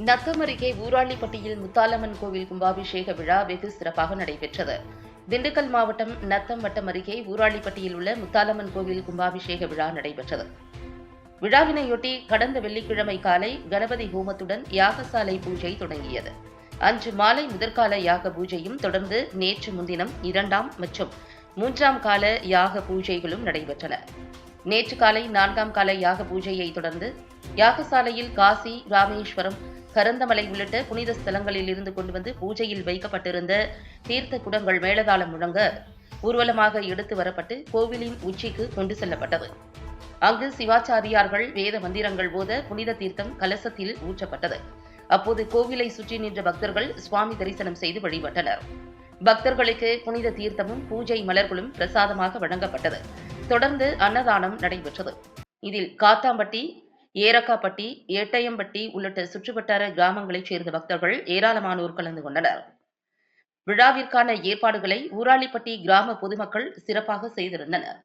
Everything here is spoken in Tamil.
நத்தம் அருகே ஊராளிப்பட்டியில் முத்தாலம்மன் கோவில் கும்பாபிஷேக விழா வெகு சிறப்பாக நடைபெற்றது. திண்டுக்கல் மாவட்டம் நத்தம் வட்டம் அருகே ஊராளிப்பட்டியில் உள்ள முத்தாலம்மன் கோவில் கும்பாபிஷேக விழா நடைபெற்றது. விழாவினையொட்டி கடந்த வெள்ளிக்கிழமை காலை கணபதி ஹோமத்துடன் யாகசாலை பூஜை தொடங்கியது. அன்று மாலை முதற்கால யாக பூஜையும் தொடர்ந்து நேற்று முன்தினம் 2ஆம் மற்றும் 3ஆம் கால யாக பூஜைகளும் நடைபெற்றன. நேற்று காலை 4ஆம் கால யாக பூஜையை தொடர்ந்து யாகசாலையில் காசி, ராமேஸ்வரம், கரந்தமலை உள்ளிட்ட புனித ஸ்தலங்களில் இருந்து கொண்டு வந்து பூஜையில் வைக்கப்பட்டிருந்த தீர்த்த குடங்கள் மேளதாளம் முழங்க ஊர்வலமாக எடுத்து வரப்பட்டு கோவிலின் உச்சிக்கு கொண்டு செல்லப்பட்டது. அங்கு சிவாச்சாரியார்கள் வேத மந்திரங்கள் போத புனித தீர்த்தம் கலசத்தில் ஊற்றப்பட்டது. அப்போது கோவிலை சுற்றி நின்ற பக்தர்கள் சுவாமி தரிசனம் செய்து வழிபட்டனர். பக்தர்களுக்கு புனித தீர்த்தமும் பூஜை மலர்களும் பிரசாதமாக வழங்கப்பட்டது. தொடர்ந்து அன்னதானம் நடைபெற்றது. இதில் காத்தாம்பட்டி, ஏரக்காப்பட்டி, ஏட்டையம்பட்டி உள்ளிட்ட சுற்றுவட்டார கிராமங்களைச் சேர்ந்த பக்தர்கள் ஏராளமானோர் கலந்து கொண்டனர். விழாவிற்கான ஏற்பாடுகளை ஊராளிப்பட்டி கிராம பொதுமக்கள் சிறப்பாக செய்திருந்தனர்.